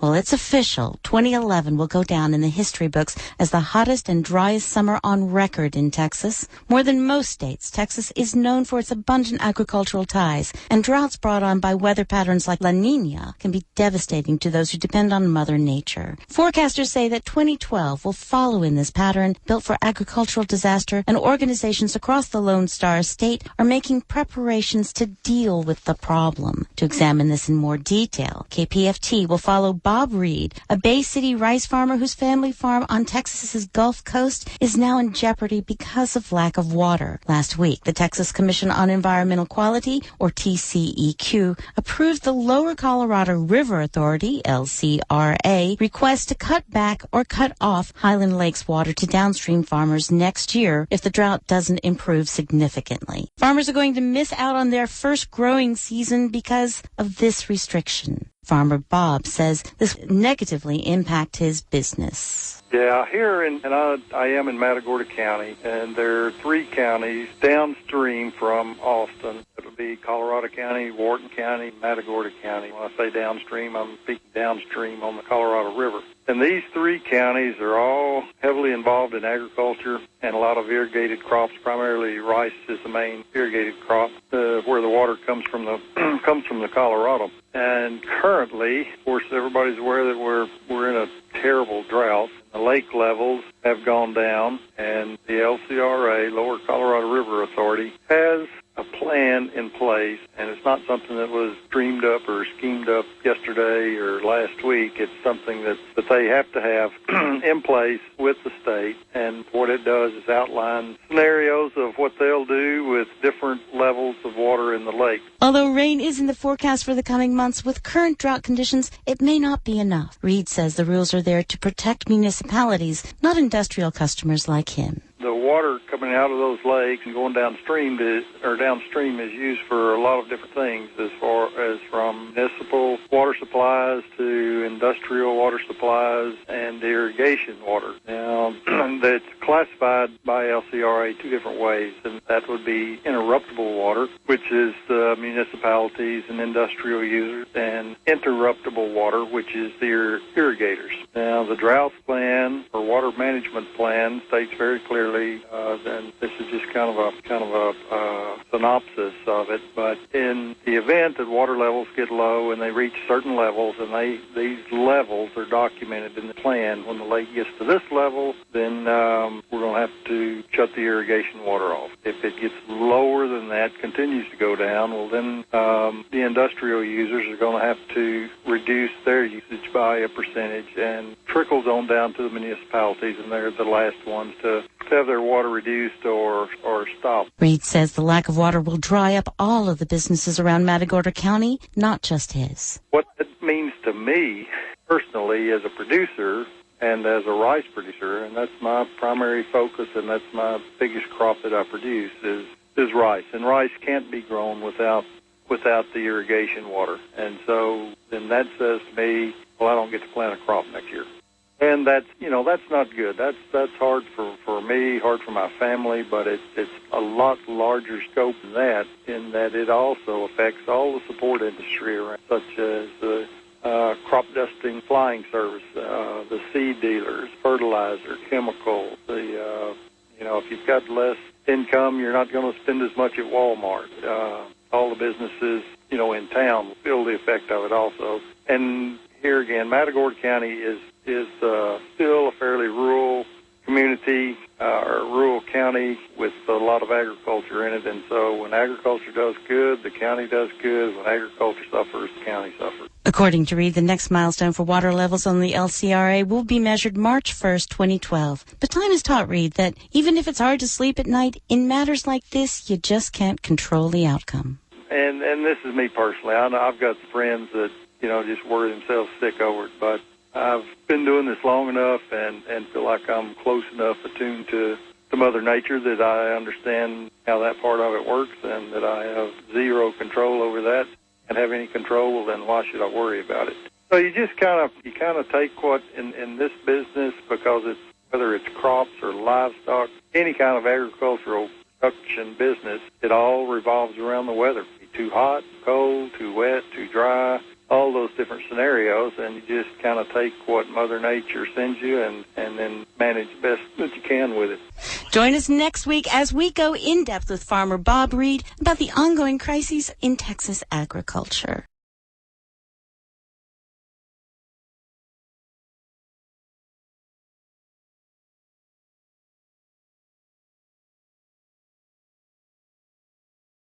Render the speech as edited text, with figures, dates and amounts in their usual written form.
Well, it's official. 2011 will go down in the history books as the hottest and driest summer on record in Texas. More than most states, Texas is known for its abundant agricultural ties, and droughts brought on by weather patterns like La Nina can be devastating to those who depend on Mother Nature. Forecasters say that 2012 will follow in this pattern built for agricultural disaster, and organizations across the Lone Star State are making preparations to deal with the problem. To examine this in more detail, KPFT will follow Bob Reed, a Bay City rice farmer whose family farm on Texas's Gulf Coast is now in jeopardy because of lack of water. Last week, the Texas Commission on Environmental Quality, or TCEQ, approved the Lower Colorado River Authority, LCRA, request to cut back or cut off Highland Lake's water to downstream farmers next year if the drought doesn't improve significantly. Farmers are going to miss out on their first growing season because of this restriction. Farmer Bob says this negatively impact his business. Yeah, I am in Matagorda County, and there are 3 counties downstream from Austin. It'll be Colorado County, Wharton County, Matagorda County. When I say downstream, I'm speaking downstream on the Colorado River. And these 3 counties are all heavily involved in agriculture and a lot of irrigated crops. Primarily rice is the main irrigated crop, where the water comes from the Colorado. And currently, of course, everybody's aware that we're in a terrible drought. The lake levels have gone down, and the LCRA, Lower Colorado River Authority, has a plan in place, and it's not something that was dreamed up or schemed up yesterday or last week. It's something that they have to have in place with the state, and what it does is outline scenarios of what they'll do with different levels of water in the lake. Although rain is in the forecast for the coming months, with current drought conditions, it may not be enough. Reed says the rules are there to protect municipalities, not industrial customers like him. The water coming out of those lakes and going downstream is used for a lot of different things, as far as from municipal water supplies to industrial water supplies and irrigation water. Now, that's classified by LCRA 2 different ways, and that would be interruptible water, which is the municipalities and industrial users, and interruptible water, which is the irrigators. Now, the drought plan or water management plan states very clearly, and this is just kind of a synopsis of it, but in the event that water levels get low and they reach certain levels, and these levels are documented in the plan, when the lake gets to this level, then we're going to have to shut the irrigation water off. If it gets lower than that, continues to go down, well then the industrial users are going to have to reduce their usage by a percentage, and trickles on down to the municipalities, and they're the last ones to have their water reduced or stopped. Reed says the lack of water will dry up all of the businesses around Matagorda County, not just his. What it means to me personally as a producer and as a rice producer, and that's my primary focus, and that's my biggest crop that I produce, is rice. And rice can't be grown without the irrigation water. And so then that says to me, well, I don't get to plant a crop next year. And that's not good. That's hard for me, hard for my family, but it's a lot larger scope than that, in that it also affects all the support industry around, such as the crop dusting flying service, the seed dealers, fertilizer, chemicals. If you've got less income, you're not going to spend as much at Walmart. All the businesses, in town will feel the effect of it also. And here again, Matagorda County is still a fairly rural community, or rural county with a lot of agriculture in it. And so when agriculture does good, the county does good. When agriculture suffers, the county suffers. According to Reed, the next milestone for water levels on the LCRA will be measured March 1st, 2012. But time has taught Reed that even if it's hard to sleep at night, in matters like this, you just can't control the outcome. And this is me personally. I know I've got friends that, just worry themselves sick over it, but I've been doing this long enough and feel like I'm close enough attuned to Mother Nature that I understand how that part of it works, and that I have zero control over that. And have any control, well, then why should I worry about it? So you just kind of take what in this business, because it's, whether it's crops or livestock, any kind of agricultural production business, it all revolves around the weather. Too hot, cold, too wet, too dry. all those different scenarios, and you just kind of take what Mother Nature sends you and then manage the best that you can with it. Join us next week as we go in depth with farmer Bob Reed about the ongoing crises in Texas agriculture.